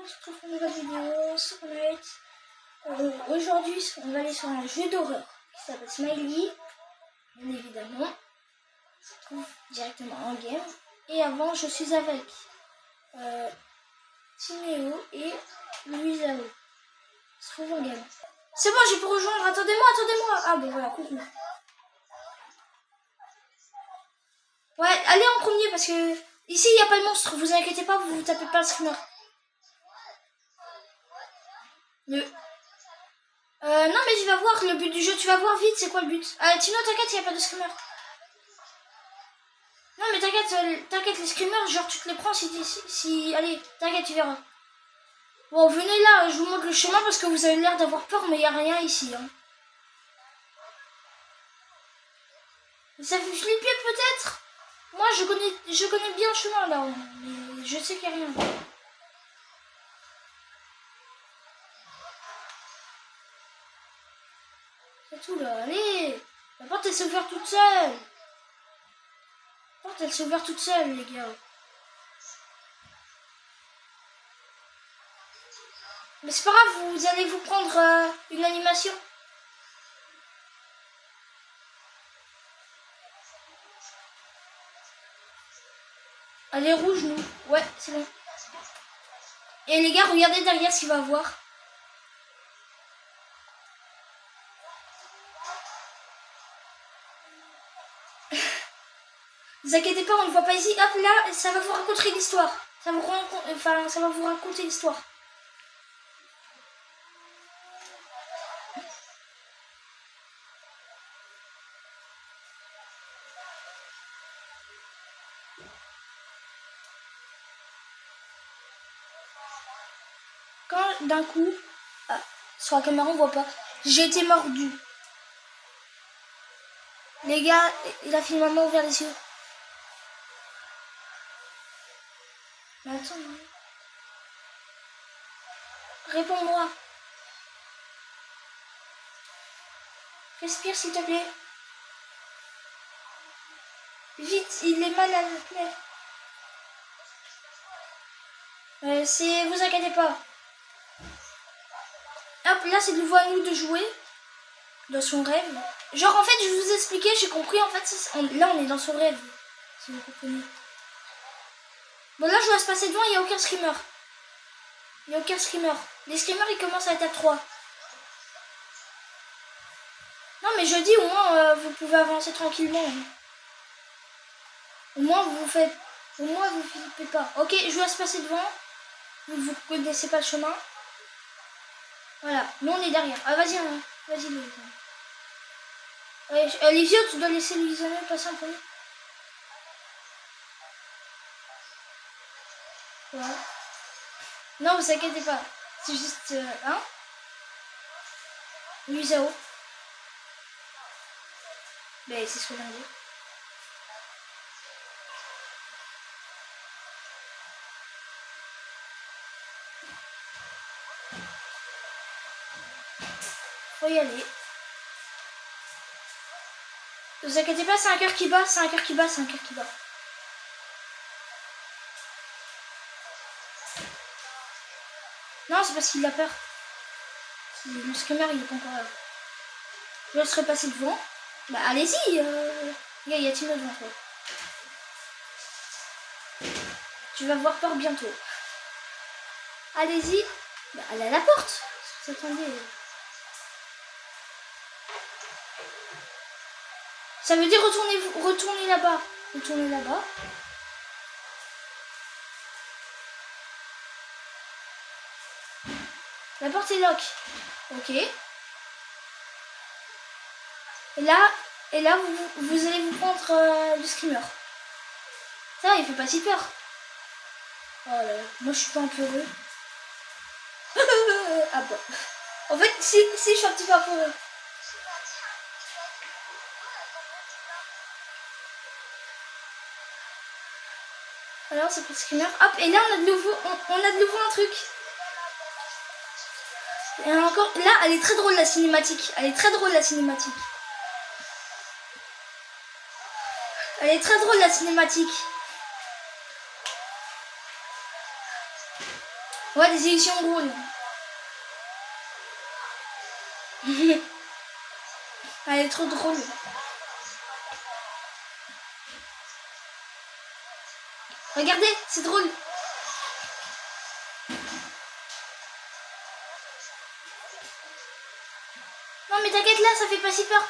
on se retrouve pour une nouvelle vidéo sur Net. Aujourd'hui, on va aller sur un jeu d'horreur qui s'appelle Smiley, bien évidemment. On se retrouve directement en game. Et avant, je suis avec Timéo et Louisao. On se retrouve en game. C'est bon, j'ai pu rejoindre. Attendez-moi. Ah bon, voilà, coucou. Ouais, allez en premier parce que ici, il n'y a pas de monstre. Vous inquiétez pas, vous tapez pas le screamer. Non mais tu vas voir le but du jeu, tu vas voir vite c'est quoi le but. Tino t'inquiète, il n'y a pas de screamer. Non mais t'inquiète les screamers, genre tu te les prends si allez, t'inquiète tu verras. Bon venez là, je vous montre le chemin parce que vous avez l'air d'avoir peur mais il n'y a rien ici. Hein. Ça fait flipper peut-être. Moi je connais bien le chemin là, mais je sais qu'il n'y a rien. C'est tout là, allez. La porte elle s'est ouverte toute seule. La porte elle s'est ouverte toute seule les gars. Mais c'est pas grave, vous allez vous prendre une animation. Elle est rouge nous. Ouais, c'est bon. Et les gars, regardez derrière ce qu'il va voir. Ne vous inquiétez pas, on ne voit pas ici. Hop là, ça va vous raconter l'histoire. Ça va vous raconter l'histoire. Quand d'un coup, sur la caméra on voit pas, j'ai été mordu. Les gars, il a finalement ouvert les yeux. Mais attends. Réponds-moi. Respire s'il te plaît. Vite, il est mal à la plaie. Vous inquiétez pas. Hop, là c'est de nouveau à nous de jouer. Dans son rêve. Genre en fait je vous expliquais, j'ai compris en fait, là on est dans son rêve. Si vous comprenez. Bon là je dois se passer devant, il n'y a aucun screamer. Il n'y a aucun screamer. Les screamers ils commencent à étape 3. Non mais je dis au moins vous pouvez avancer tranquillement. Au moins vous faites. Au moins vous flippez pas. Ok, je dois se passer devant. Vous connaissez pas le chemin. Voilà, nous on est derrière. Ah vas-y, vas-y les les vieux, tu dois laisser Louisiana passer en premier. Ouais. Non, vous inquiétez pas. C'est juste hein. Louisao. Mais c'est ce qu'on vient de dire. Faut y aller. Ne vous inquiétez pas, c'est un cœur qui bat, c'est un cœur qui bat. Non, c'est parce qu'il a peur. Le screamer, il est pas encore là. Je laisserai passer devant. Bah, allez-y. Il y a Tino devant toi. Tu vas voir peur bientôt. Allez-y. Bah, allez à la porte. Attendez. Ça veut dire retournez là-bas. Retournez là-bas. La porte est lock. Ok. Et là vous allez vous prendre le screamer. Ça, il fait pas si peur. Oh là là, moi je suis pas un peu heureux. Ah bon. En fait, si je suis un petit peu heureux. Alors c'est pour le screamer. Hop, et là on a de nouveau un truc. Et encore, là elle est très drôle la cinématique. Elle est très drôle la cinématique. Ouais, des éditions drôles. Elle est trop drôle. Regardez, c'est drôle. Non mais t'inquiète là, ça fait pas si peur.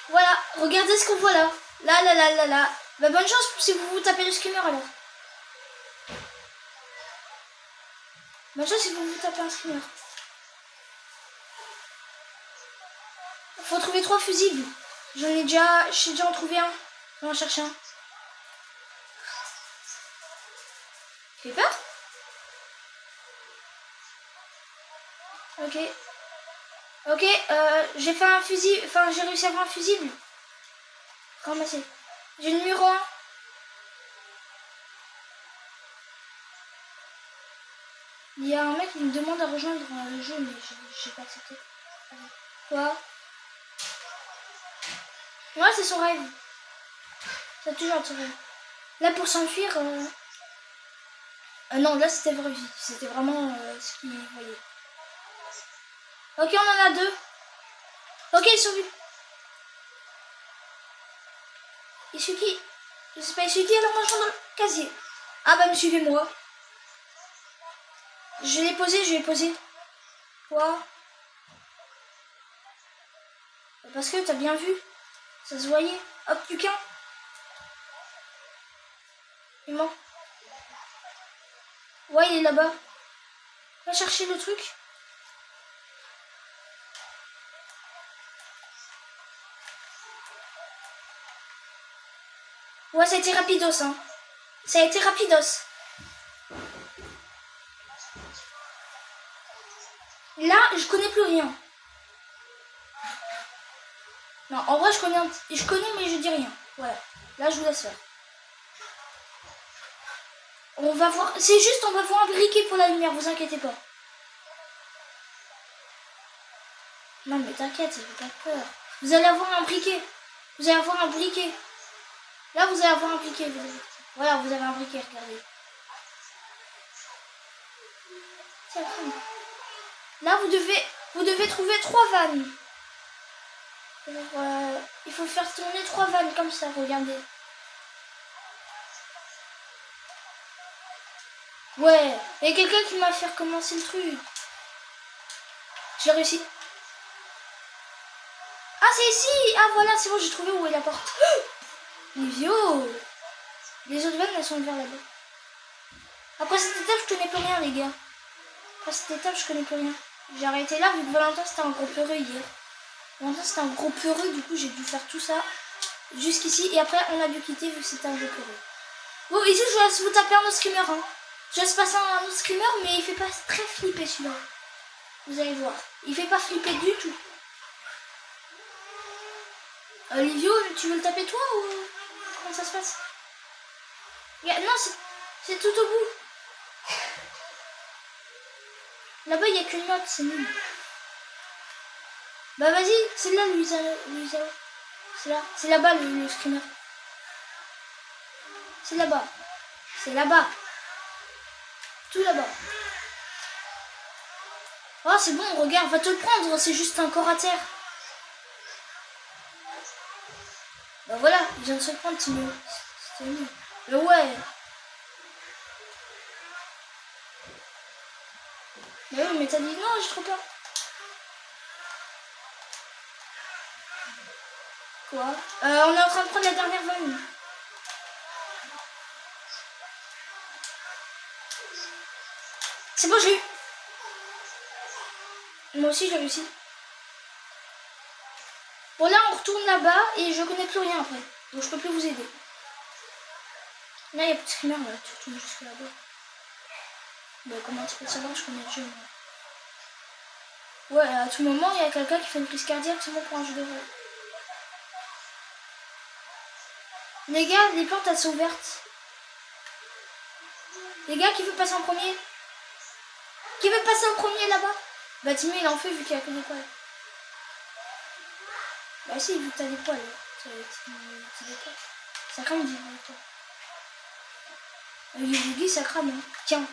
Voilà, regardez ce qu'on voit là. Là, là, là, là, là. Bah bonne chance si vous vous tapez le screamer alors. Bonne chance si vous vous tapez un screamer. Faut trouver 3 fusibles. J'ai déjà en trouvé un. On va en chercher un. Tu fais peur? Ok. Ok, j'ai fait un fusible. Enfin, j'ai réussi à avoir un fusible. Ramasser. J'ai le numéro 1. Il y a un mec qui me demande à rejoindre le jeu, mais j'ai pas accepté. Quoi? Ouais, c'est son rêve. C'est toujours son rêve. Là, pour s'enfuir... non, là, c'était vraie vie. C'était vraiment ce qu'il voyait. Ok, on en a 2. Ok, ils sont vus. Il suffit. Je sais pas, il suffit, alors moi je rentre dans le casier. Ah bah, me suivez-moi. Je l'ai posé, Quoi? Parce que t'as bien vu. Ça se voyait. Hop, plus qu'un. Il manque. Ouais, il est là-bas. Va chercher le truc. Ouais, ça a été rapidos, hein. Ça a été rapidos. Là, je connais plus rien. Non, en vrai, je connais, mais je dis rien. Voilà. Là, je vous laisse faire. On va voir. C'est juste, on va voir un briquet pour la lumière, vous inquiétez pas. Non, mais t'inquiète, ça fait pas peur. Vous allez avoir un briquet. Vous allez avoir un briquet. Là, vous allez avoir un briquet. Voilà, vous avez un briquet, regardez. Tiens, là, vous devez trouver 3 vannes. Il faut faire tourner 3 vannes comme ça, regardez. Ouais, il y a quelqu'un qui m'a fait recommencer le truc. J'ai réussi. Ah, c'est ici. Ah, voilà, c'est bon, j'ai trouvé où est la porte. Idiot. Les autres vannes, elles sont vers là-bas. Après cette étape, je connais plus rien, les gars. Après cette étape, je connais plus rien. J'ai arrêté là, vu que Valentin, c'était un gros peureux hier. Valentin, c'était un gros peureux, du coup, j'ai dû faire tout ça jusqu'ici. Et après, on a dû quitter, vu que c'était un gros peureux. Bon, ici, je vais laisse vous taper un autre screamer. Hein. Je laisse passer un autre screamer, mais il fait pas très flipper, celui-là. Vous allez voir. Il fait pas flipper du tout. Livio, tu veux le taper toi ou comment ça se passe? Non, c'est tout au bout. Là-bas, il n'y a qu'une note, c'est nul. Bah vas-y, c'est là, Louisa. C'est là. C'est là-bas, le screamer. C'est là-bas. C'est là-bas. Tout là-bas. Oh, c'est bon, regarde, va te le prendre. C'est juste un corps à terre. Bah voilà, il vient de se le prendre, Timo. C'était nul. Mais ouais. Mais oui, mais t'as dit non, j'ai trop peur. Quoi? On est en train de prendre la dernière vanne. C'est bon, j'ai eu. Moi aussi, j'ai réussi. Bon, là, on retourne là-bas et je connais plus rien après. Donc, je peux plus vous aider. Là, il y a plus de screamer, là. Tu retournes jusque là-bas. Bah, comment tu peux savoir? Je connais le jeu, moi. Ouais, à tout moment, il y a quelqu'un qui fait une crise cardiaque, c'est bon pour un jeu de rôle. Les gars, les portes, elles sont ouvertes. Les gars, qui veut passer en premier? Qui veut passer en premier là-bas? Bah, Timmy, il en fait vu qu'il a que des poils. Bah, si, vu que t'as des poils. Ça crame du toi. Le Yugi, ça crame. Hein. Tiens.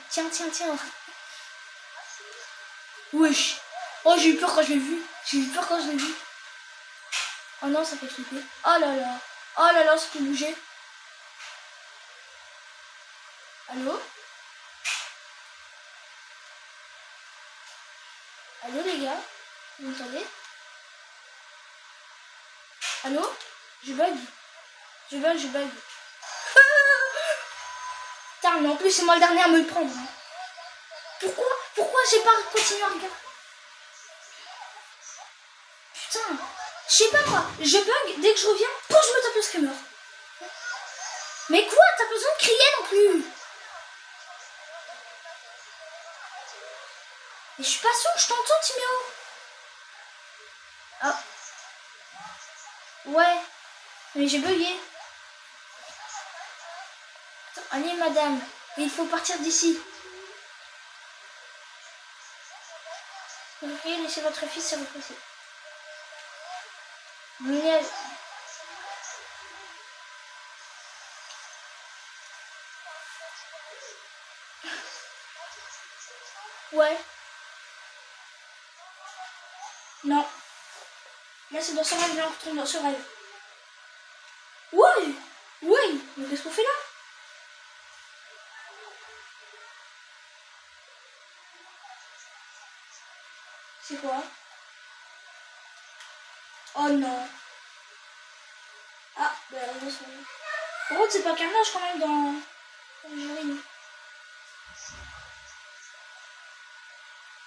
Wesh. Oh, j'ai eu peur quand je l'ai vu. J'ai eu peur quand je l'ai vu. Oh non, ça fait flipper. Oh là là. Oh là là, ça peut bouger. Allô? Allô les gars? Vous m'entendez? Allô? Je bug. Je bug. Putain, mais en plus c'est moi le dernier à me le prendre. Hein. Pourquoi j'ai pas continué à regarder? Putain, je sais pas quoi. Je bug, dès que je reviens, je me tape le screamer. Mais quoi? T'as besoin de crier non plus? Mais je suis pas sûre, je t'entends, Timéo. Ah. Ouais, mais j'ai bugué. Attends, allez, madame, il faut partir d'ici. Ok, laissez votre fils se reposer. Venez. Ouais. Non. Là, c'est dans ce rêve, là, on retourne dans ce rêve. Ouais. Ouais. Mais qu'est-ce qu'on fait là? C'est quoi? Oh non. Ah, bah, par contre, c'est pas carnage quand même dans le jury.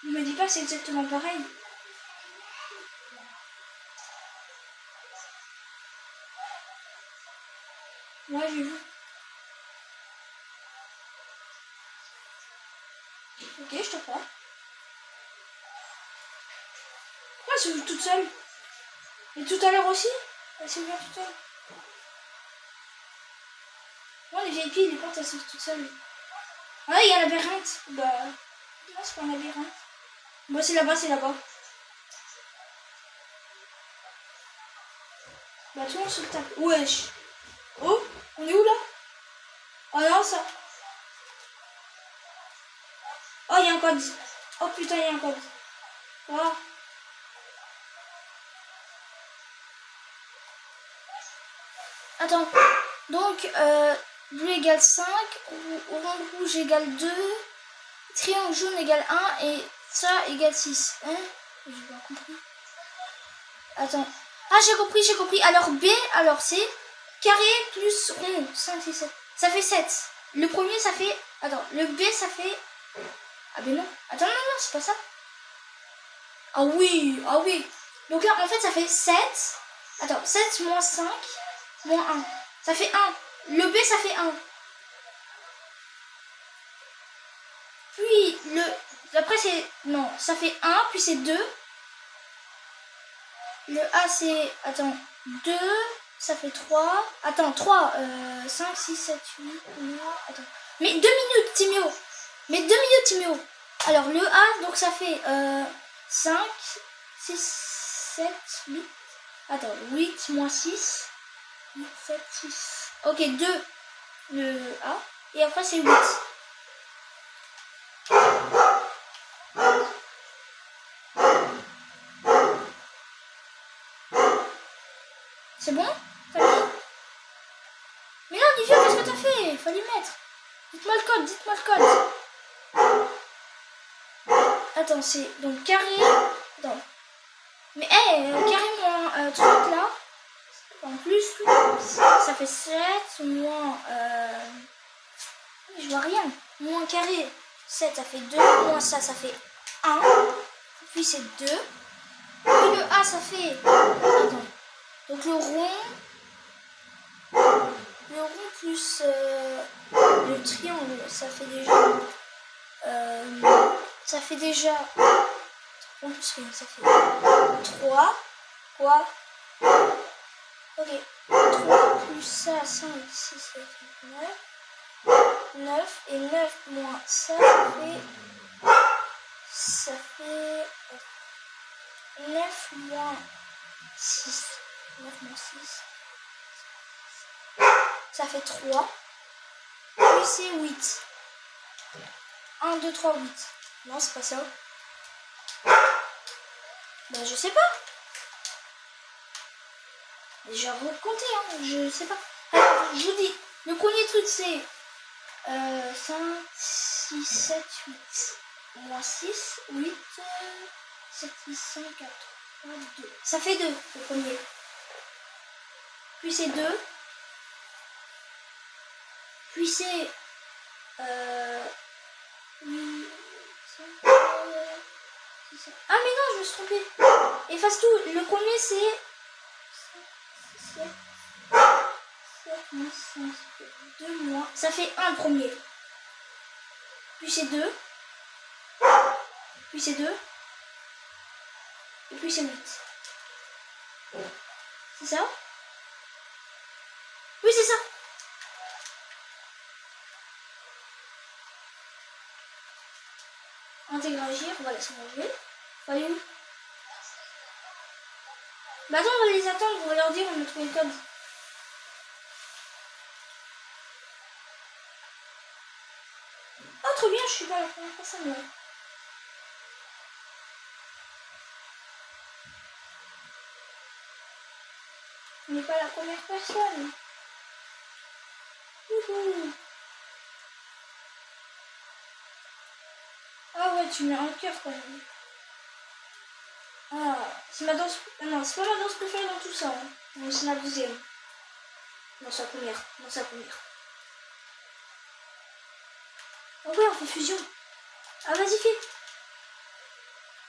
Ne me dis pas que c'est exactement pareil. Ouais, j'ai vu. Ok, je te crois. Pourquoi elle s'ouvre toute seule? Et tout à l'heure aussi? Elle s'est ouverte toute seule. Moi, les VIP, les portes, elles s'ouvrent toutes seules. Ah, il y a un labyrinthe. Bah, non, c'est pas un labyrinthe. Bah, c'est là-bas, c'est là-bas. Bah, tout le monde se le tape. Wesh. Oh, on est où là? Oh non, ça. Oh, il y a un code. Oh putain, il y a un code. Oh. Attends. Donc, bleu égale 5, orange rouge égale 2, triangle jaune égale 1 et ça égale 6. Hein? J'ai pas compris. Attends. Ah, j'ai compris. Alors B, alors c'est carré plus rond. 5, 6, 7. Ça fait 7. Le premier, ça fait... Attends, le B, ça fait... Ah ben non. Attends, non, c'est pas ça. Ah oui. Donc là, en fait, ça fait 7. Attends, 7 moins 5 moins 1. Ça fait 1. Le B, ça fait 1. Puis, après, c'est... Non, ça fait 1, puis c'est 2. Le A, c'est... Attends, 2, ça fait 3. Attends, 3, 5, 6, 7, 8, 9... Attends. Mais 2 minutes, Timéo. Alors, le A, donc ça fait 5, 6, 7, 8... Attends, 8 moins 6... 8, 7, 6... Ok, 2, le A. Et après, c'est 8. C'est bon? Mais non, Olivia, qu'est-ce que t'as fait? Il fallait mettre. Dites-moi le code. Attends, c'est donc carré. Attends. Mais carré moins truc là. En plus, ça fait 7 moins... Je vois rien. Moins carré. 7, ça fait 2. Moins ça fait 1. Puis c'est 2. Puis le A, ça fait... Attends. Donc le rond plus le triangle, ça fait déjà... En plus, ça fait 3. Quoi? Ok. 3 plus ça, 5, 6, 7, 8, 9. 9. Et 9 moins ça, ça fait 9 moins 6. 9 moins 6. Ça fait 3. Puis c'est 8. 1, 2, 3, 8. Non, c'est pas ça. Ben, je sais pas. J'ai recompté, hein. Je sais pas. Alors, je vous dis, le premier truc c'est 5, 6, 7, 8. Moins 6, 8, 7, 8, 5, 4, 3, 2. Ça fait 2 le premier. Puis c'est 2. Puis c'est 8, 5, 6, 7. Ah mais non, je me suis trompée. Efface tout. Le premier c'est 7, 7 moins 5, 2 moins. Ça fait 1 le premier. Puis c'est 2. Puis c'est 2. Et puis c'est 8. C'est ça? Oui, c'est ça. Interagir, voilà, c'est bon. Voyons. Bah attends, on va les attendre, on va leur dire, on a trouvé le code. Oh, trop bien, je suis pas la première personne là. On n'est pas la première personne. Youhou. Ah ouais, tu mets un cœur quand même. Ah, c'est ma danse. Non, c'est pas ma danse préférée dans tout ça. Hein. Mais c'est ma deuxième. Dans sa première. Dans sa première. Oh ouais, on fait fusion. Ah, vas-y, fais.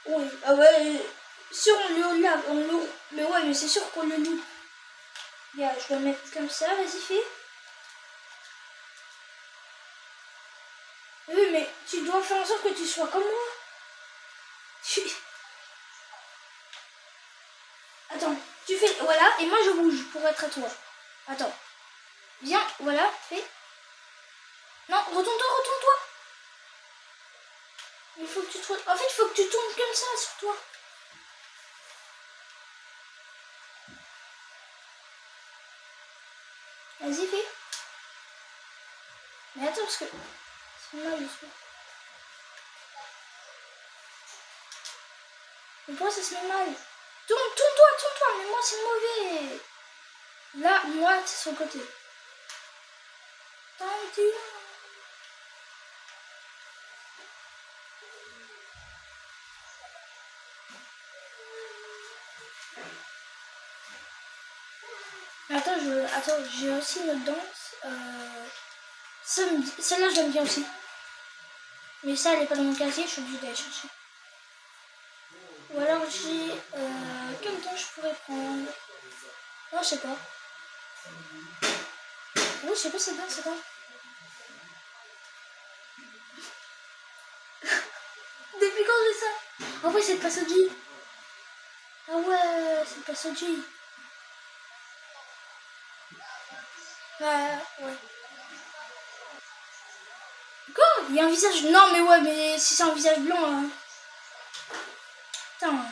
Oui, ah ouais. Sûr, on le lave. On le... Mais ouais, mais c'est sûr qu'on le loue. Bien, je dois le mettre comme ça, vas-y, fais. Oui, mais tu dois faire en sorte que tu sois comme moi. Attends, tu fais... Voilà, et moi je bouge pour être à toi. Attends. Viens, voilà, fais. Non, retourne-toi, retourne-toi. Il faut que tu te... En fait, il faut que tu tournes comme ça sur toi. Vas-y, fais. Mais attends, parce que... C'est mal, le truc. Mais pourquoi ça se met mal? Tourne-toi, tourne-toi, mais moi c'est mauvais. Là, moi, c'est sur le côté. Attends, j'ai aussi une autre danse. Celle-là, j'aime bien aussi. Mais ça, elle est pas dans mon casier, je suis obligée d'aller chercher. Ou alors j'ai... quel temps je pourrais prendre? Non, je sais pas. Oui, je sais pas, c'est bien, c'est bien. Depuis quand j'ai ça? Ah ouais, c'est le passager. Ah ouais, c'est le passager. Ouais. Quoi? Il y a un visage... Non, mais ouais, mais si c'est un visage blanc... Hein. Putain...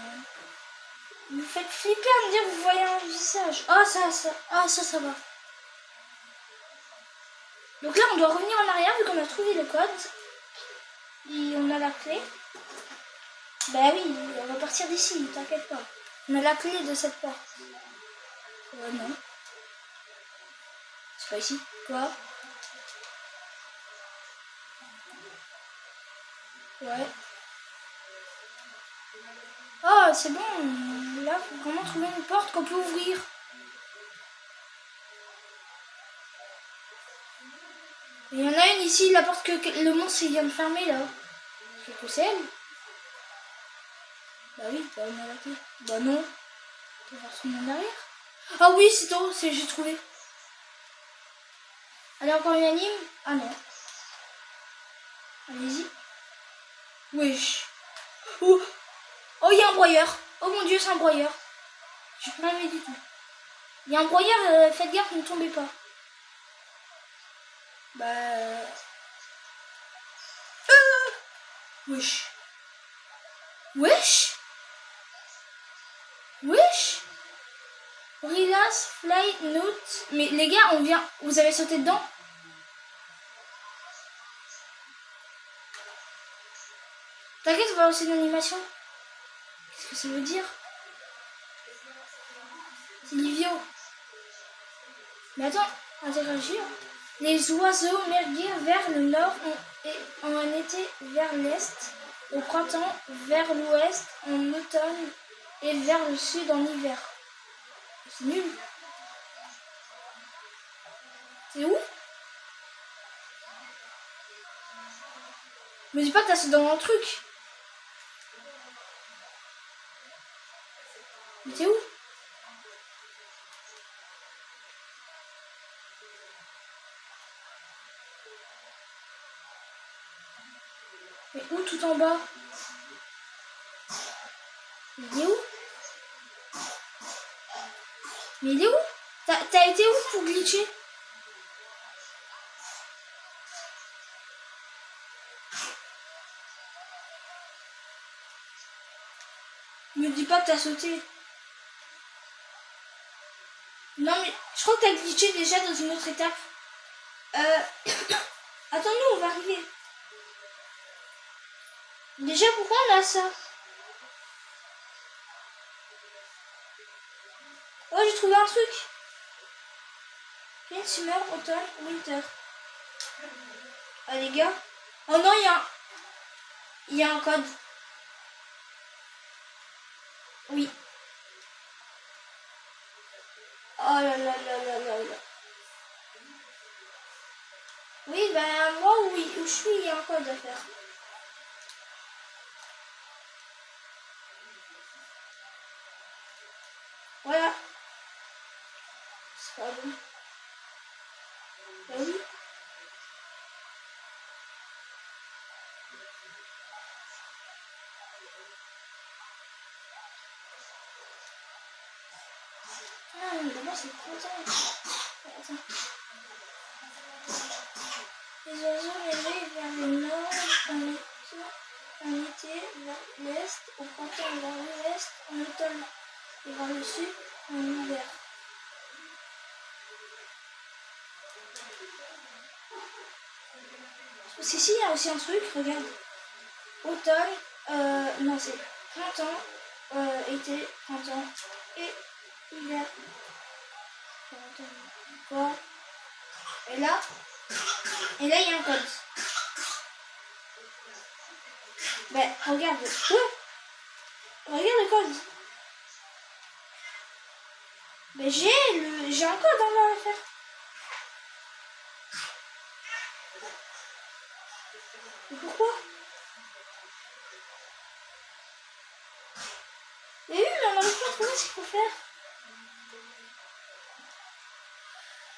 Vous faites flipper à me dire que vous voyez un visage. Ah, ça va. Donc là, on doit revenir en arrière vu qu'on a trouvé le code. Et on a la clé. Bah oui, on va partir d'ici, t'inquiète pas. On a la clé de cette porte. Ouais, non. C'est pas ici. Quoi? Ouais. Oh, c'est bon. Là, faut vraiment trouver une porte qu'on peut ouvrir. Il y en a une ici, la porte que le monstre vient de fermer là. C'est que c'est elle? Bah oui, bah on a la clé. Bah non. On va retourner en arrière. Ah oui, c'est tout, j'ai trouvé. Allez, encore une anime? Ah non. Allez-y. Wesh. Oh, oh, il y a un broyeur. Oh mon dieu, c'est un broyeur. Je suis pas envie du tout. Il y a un broyeur, faites gaffe, ne tombez pas. Bah... Wesh. Wesh. Wesh. Relax, fly, note. Mais les gars, on vient... Vous avez sauté dedans? T'inquiète, on va lancer une animation. Qu'est-ce que ça veut dire? C'est Livio. Mais attends, interagir. Les oiseaux migrent vers le nord en été vers l'est, au printemps vers l'ouest, en automne et vers le sud en hiver. C'est nul. C'est où? Me dis pas que t'as sauté dans un truc. Mais t'es où? Mais où tout en bas? Il est où? Mais il est où? T'as été où pour glitcher? Me dis pas que t'as sauté. Non mais je crois que t'as glitché déjà dans une autre étape. Attends-nous, on va arriver. Déjà pourquoi on a ça? Oh j'ai trouvé un truc. Spring, Summer, Autumn, Winter. Ah les gars. Oh non il y a un code. Oui. Oh là là là là là là. Oui, ben moi où je suis, il y a un code à faire. Voilà. C'est pas bon. Ben oui. Ah mais d'abord c'est printemps. Attends. Les oiseaux migrent vers le nord en été vers l'est, au printemps vers l'ouest, en automne et vers le sud en hiver. Parce qu'ici il y a aussi un truc, regarde. Automne, non c'est printemps, été, printemps et hiver. Quoi? Et là il y a un code. Ben regarde. Ouais. Regarde le code. Ben j'ai un code en à faire. Mais pourquoi? Mais oui, mais on n'arrive pas à trouver ce qu'il faut faire.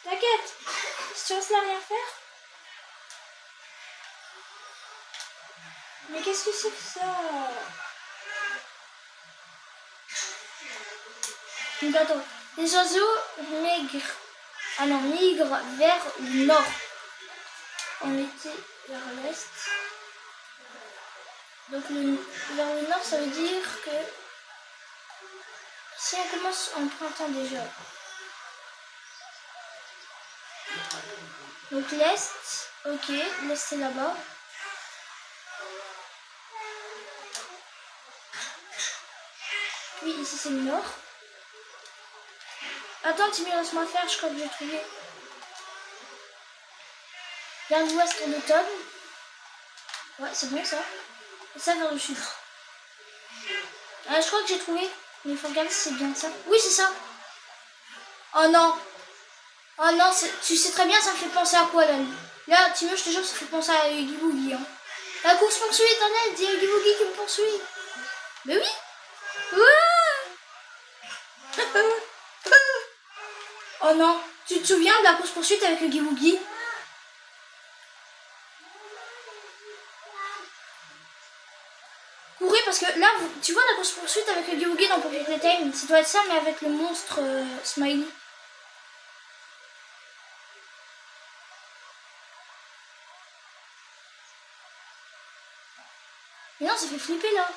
T'inquiète, si on se l'a rien faire. Mais qu'est-ce que c'est que ça? Donc attends, les oiseaux migrent. Ah non, migrent vers le nord. En été vers l'est. Donc vers le nord, ça veut dire que si on commence en printemps déjà. Donc l'est, ok, l'est c'est là-bas. Oui, ici c'est le nord. Attends, Timmy, laisse-moi faire, je crois que j'ai trouvé. Vers l'ouest en automne. Ouais, c'est bon ça. Et ça vers le sud. Je crois que j'ai trouvé. Mais il faut regarder si c'est bien ça. Oui, c'est ça. Oh non. Oh non, tu sais très bien, ça me fait penser à quoi là? Là, Timmy, je te jure, ça fait penser à Huggy Wuggy. Hein. La course poursuite, Internet, il y a Huggy Wuggy qui me poursuit. Mais oui. Oh non, tu te souviens de la course poursuite avec Huggy Wuggy? Courez parce que là, tu vois la course poursuite avec Huggy Wuggy dans Pocket Playtime, ça doit être ça mais avec le monstre Smiley. Mais non, ça fait flipper là.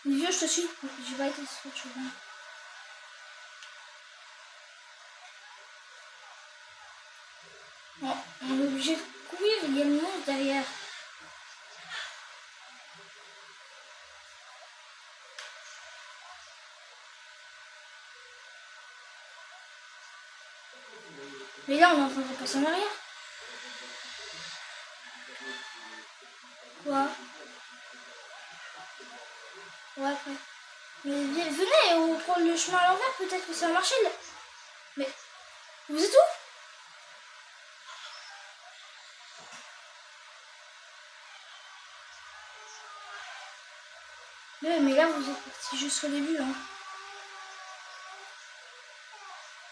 Mais vieux, je te suis. J'ai pas été sur autre chose. Bon, on est obligé de courir, il y a le monstre derrière. Mais là, on est en train de repasser en arrière. Quoi? Ouais, après. Mais venez, on prend le chemin à l'envers, peut-être que ça va marcher là. Mais vous êtes où? Mais là, vous êtes parti jusqu'au début. Hein.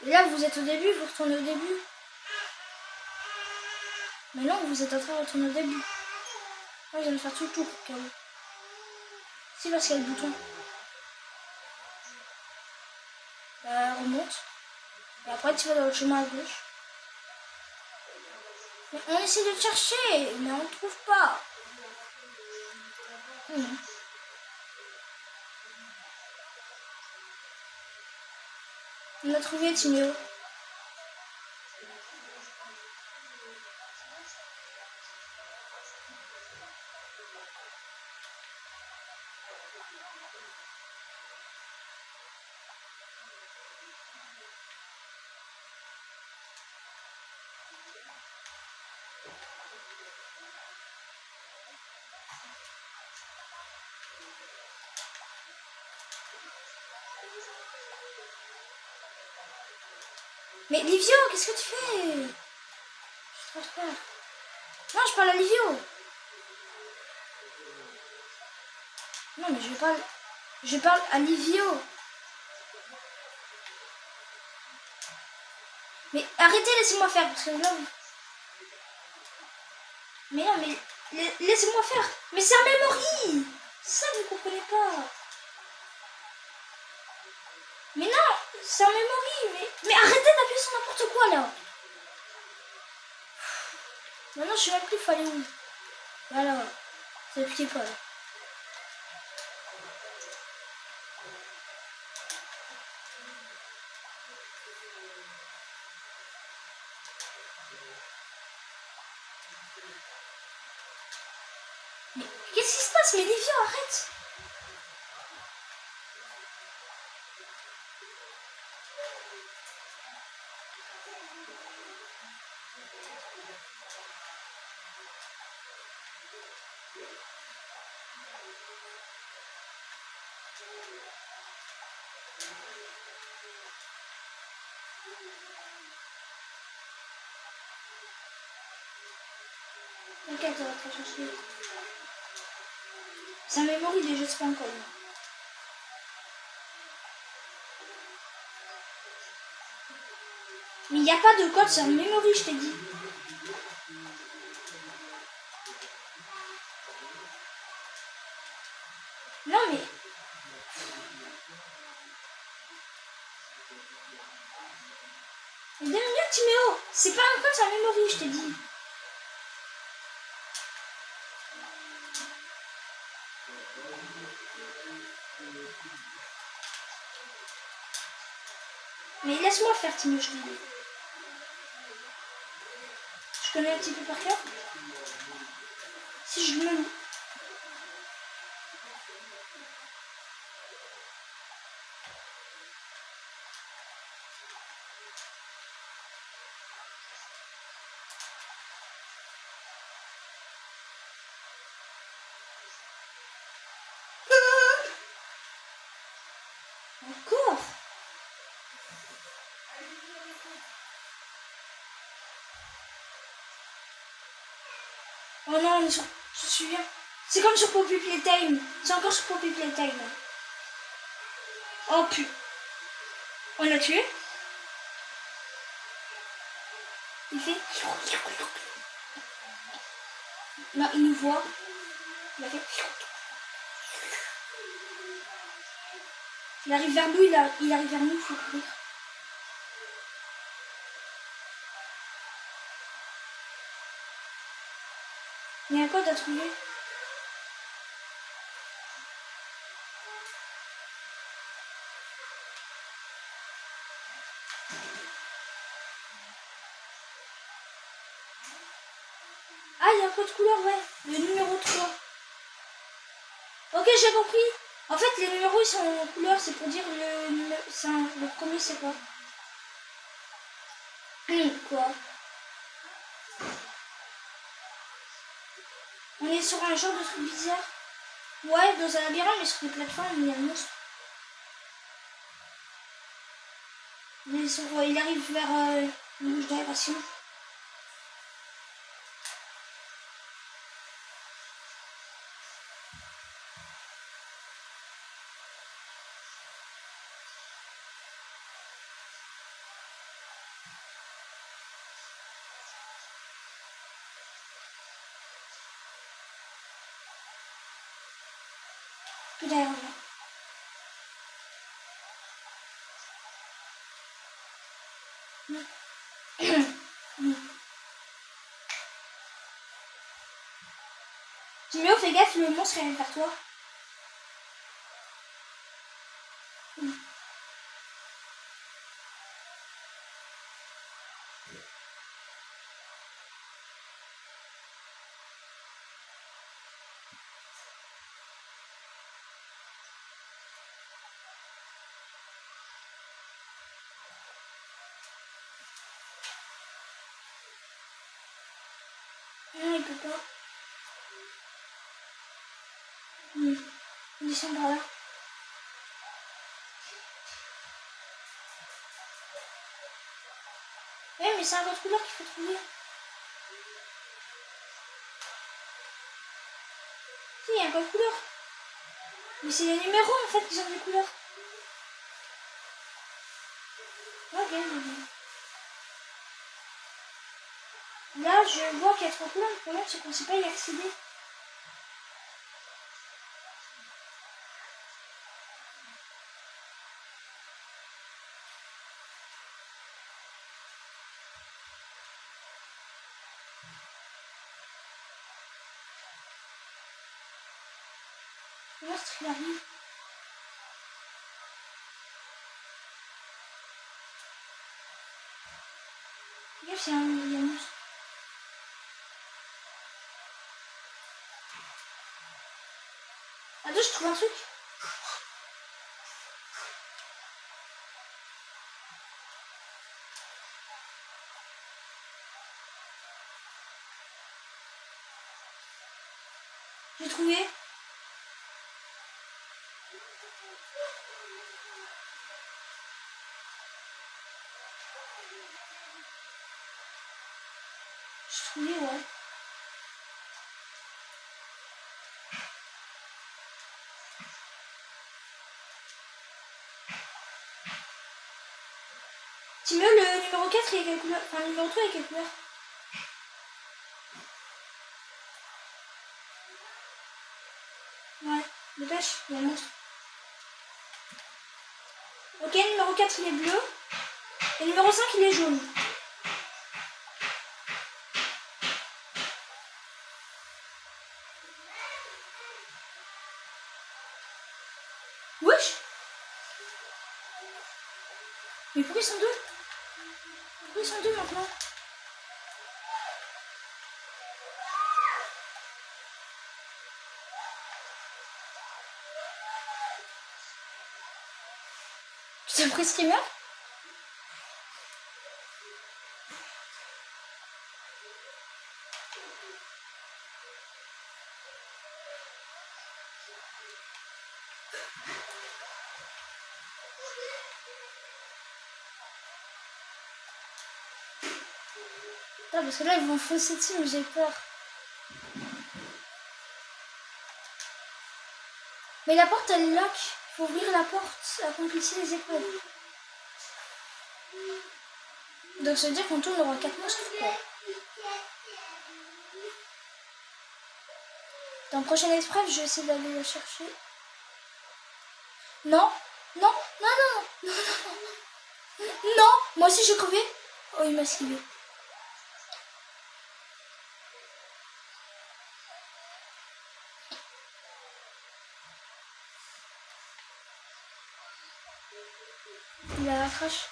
Et là, vous êtes au début, vous retournez au début. Mais non, vous êtes en train de retourner au début. Moi, je viens de faire tout le tour, K.O. Si, parce qu'il y a le bouton. Remonte. Et après, tu vas dans le chemin à gauche. Mais on essaie de chercher, mais on ne trouve pas. On a trouvé Timéo. Mais Livio, qu'est-ce que tu fais? Je te faire. Non, je parle à Livio. Non, mais je parle à Livio. Mais arrêtez, laissez-moi faire, parce que là... Mais non, mais laissez-moi faire. Mais c'est un memory. Ça, vous comprenez pas. Mais non, c'est un memory. Mais arrêtez d'appuyer sur n'importe quoi, là. Maintenant, je sais même plus, il faut aller où. Voilà, ça n'appuie pas, là. Mais qu'est-ce qui se passe? Mais Livio, arrête. T'inquiète, ça va te chercher. C'est un memory des jeux de encore. Mais il n'y a pas de code, c'est un memory, je t'ai dit. Non, mais... Mais donne-moi, Timéo. C'est pas un code, c'est un memory, je t'ai dit. Mais laisse-moi faire, Timéo, je te dis. Je connais un petit peu par cœur. Si je me loue. Encore. Oh non, on est sur... Je suis bien. C'est comme sur Poppy Playtime. C'est encore sur Poppy Playtime. Oh putain. On l'a tué. Il fait... Là, il nous voit. Il a fait... Il arrive vers nous, il arrive vers nous, il faut courir. Il y a un code à trouver. Ah, il y a un code couleur, ouais. Le numéro 3. Ok, j'ai compris. En fait, les numéros, ils sont en couleur, c'est pour dire le premier, c'est quoi? Quoi? On est sur un genre de truc bizarre. Ouais, dans un labyrinthe, mais sur des plateformes, il y a un monstre. Il arrive vers une bouche d'aération. Tout derrière là. Timéo, fais gaffe, le monstre arrive vers toi. Non, il peut pas. Il descend par là. Ouais, mais c'est un code couleur qu'il faut trouver. Si, il y a un code couleur. Mais c'est les numéros en fait qui sont des couleurs. Ok, là, je vois qu'il y a 3 couleurs. Le problème, c'est qu'on ne sait pas y accéder. Le monstre, il arrive. Regarde, il y a un monstre. Attends, je trouve un truc. J'ai trouvé. J'ai trouvé, ouais. Timéo, le numéro 4, il est quelle couleur? Enfin, le numéro 3, il est quelle couleur? Ouais, dépêche, il y a un monstre. Ok, numéro 4, il est bleu. Et numéro 5, il est jaune. Wesh! Mais pourquoi ils sont deux? Pourquoi ils sont deux maintenant? Tu t'es pris streamer? Non, parce que là, ils vont fausser dessus, mais j'ai peur. Mais la porte, elle lock. Faut ouvrir la porte, accomplir les épreuves. Donc ça veut dire qu'en tout, on aura 4 monstres, quoi. Dans la prochaine épreuve, je vais essayer d'aller la chercher. Non, non, non, non, non, non, non. Moi aussi, j'ai crevé. Oh, il m'a esquivé. Il a la crash.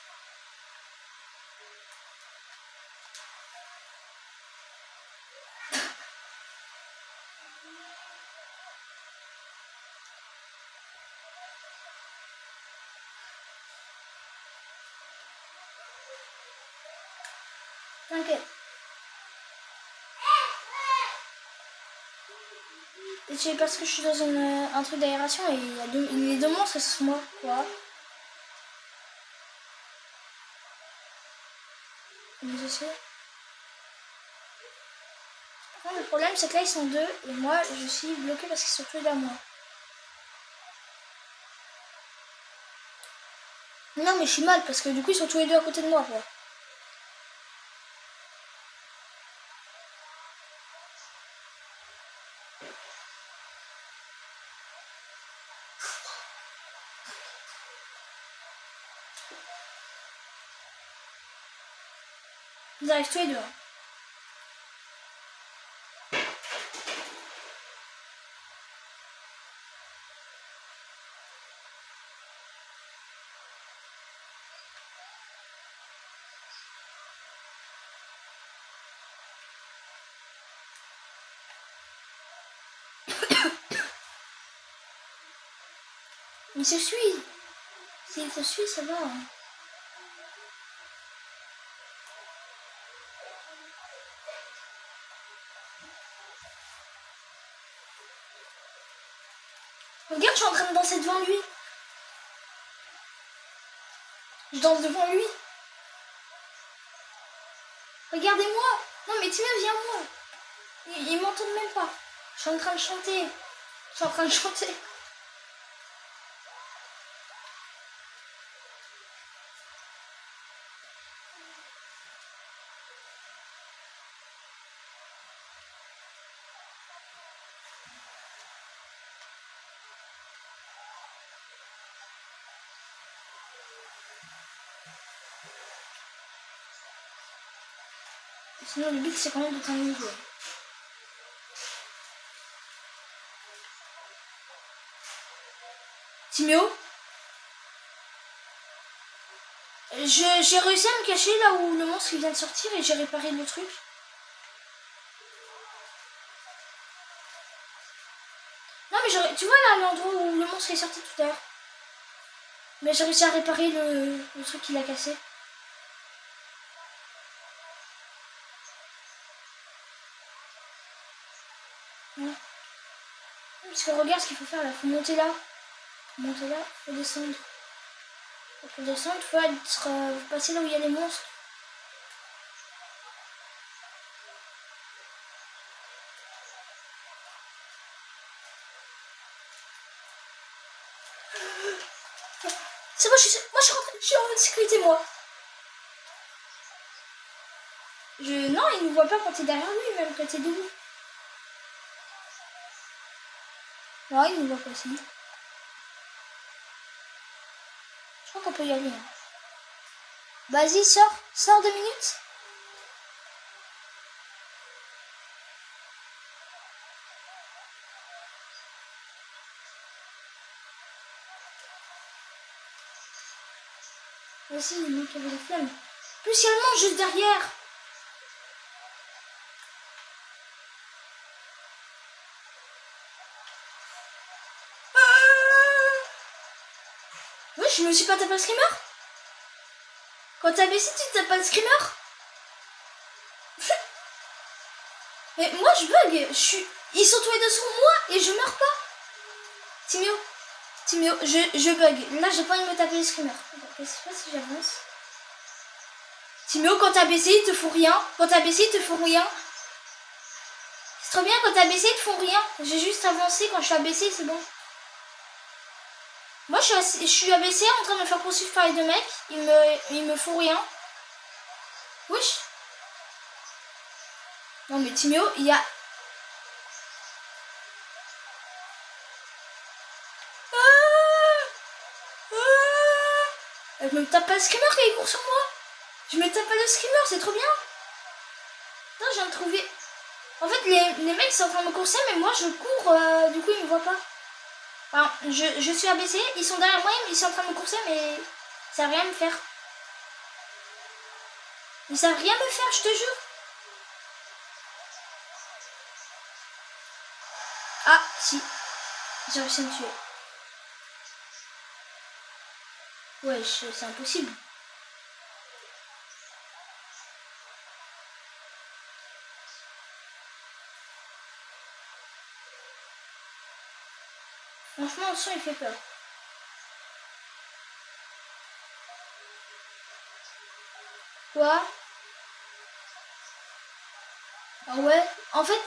T'inquiète. Et c'est parce que je suis dans un truc d'aération et il y a les deux monstres, c'est sur moi. Quoi. Mais je sais. Non, le problème c'est que là ils sont deux et moi je suis bloquée parce qu'ils sont tous derrière moi. Non mais je suis mal parce que du coup ils sont tous les deux à côté de moi quoi. Ils arrivent tous les deux. Hein. Ils se suivent. S'ils se suivent, ça va. Hein. Regarde, je suis en train de danser devant lui. Je danse devant lui. Regardez-moi. Non mais Timio, viens moi. Il m'entend même pas. Je suis en train de chanter. Je suis en train de chanter. Sinon le but c'est quand même de terminer le jeu. Timio, j'ai réussi à me cacher là où le monstre vient de sortir et j'ai réparé le truc. Non mais tu vois là l'endroit où le monstre est sorti tout à l'heure. Mais j'ai réussi à réparer le truc qu'il a cassé. Ouais. Parce que regarde ce qu'il faut faire là, faut monter là. Faut monter là, faut descendre. Faut descendre, faut passer là où il y a les monstres. C'est moi, je suis en sécurité moi. Non, il ne voit pas quand t'es derrière lui, même quand t'es debout. Non, il ne voit pas aussi. Je crois qu'on peut y aller. Hein. Vas-y, sors 2 minutes. Vas-y, le mec avait la flemme. Plus il y a le monstre juste derrière. Oui, je me suis pas tapé le screamer. Quand t'as baissé, tu tapes pas le screamer. Mais moi, je bug. Ils sont tous les deux sur moi et je meurs pas. Timio, je bug. Là, j'ai pas envie de me taper le screamer. Qu'est-ce qui se passe si j'avance? Timio, quand t'as baissé, ils te font rien. Quand t'as baissé, ils te font rien. C'est trop bien, quand t'as baissé, ils te font rien. J'ai juste avancé. Quand je suis abaissé, c'est bon. Moi, je suis abaissé en train de me faire poursuivre par les deux mecs. Ils me font rien. Wesh. Non, mais Timio, il y a... Je me tape pas le screamer quand il court sur moi. Je me tape pas le screamer, c'est trop bien. Putain, je viens de trouver... En fait, les mecs sont en train de me courser, mais moi, je cours. Du coup, ils me voient pas. Enfin, je suis abaissé. Ils sont derrière moi, ils sont en train de me courser, mais... Ça savent rien me faire. Ils savent rien me faire, je te jure. Ah, si. J'ai réussi à me tuer. Wesh, c'est impossible. Franchement, le son, il fait peur. Quoi? Ah ouais? En fait,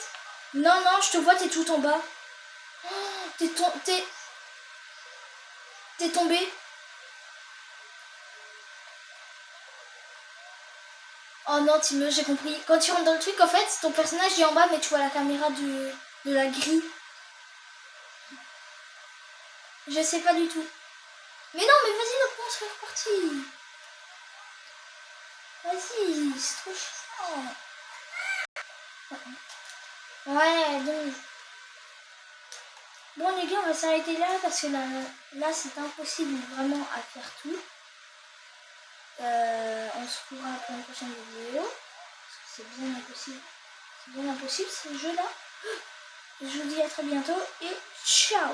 non, non, je te vois, t'es tout en bas. Oh, t'es tombé. Oh non, Timur, j'ai compris. Quand tu rentres dans le truc, en fait, ton personnage est en bas, mais tu vois la caméra de la grille. Je sais pas du tout. Mais non, mais vas-y, le on se fait repartir. Vas-y, c'est trop chiant. Ouais, donc. Bon, les gars, on va s'arrêter là parce que là c'est impossible vraiment à faire tout. On se retrouvera pour une prochaine vidéo. Parce que c'est bien impossible. C'est bien impossible ce jeu-là. Je vous dis à très bientôt et ciao!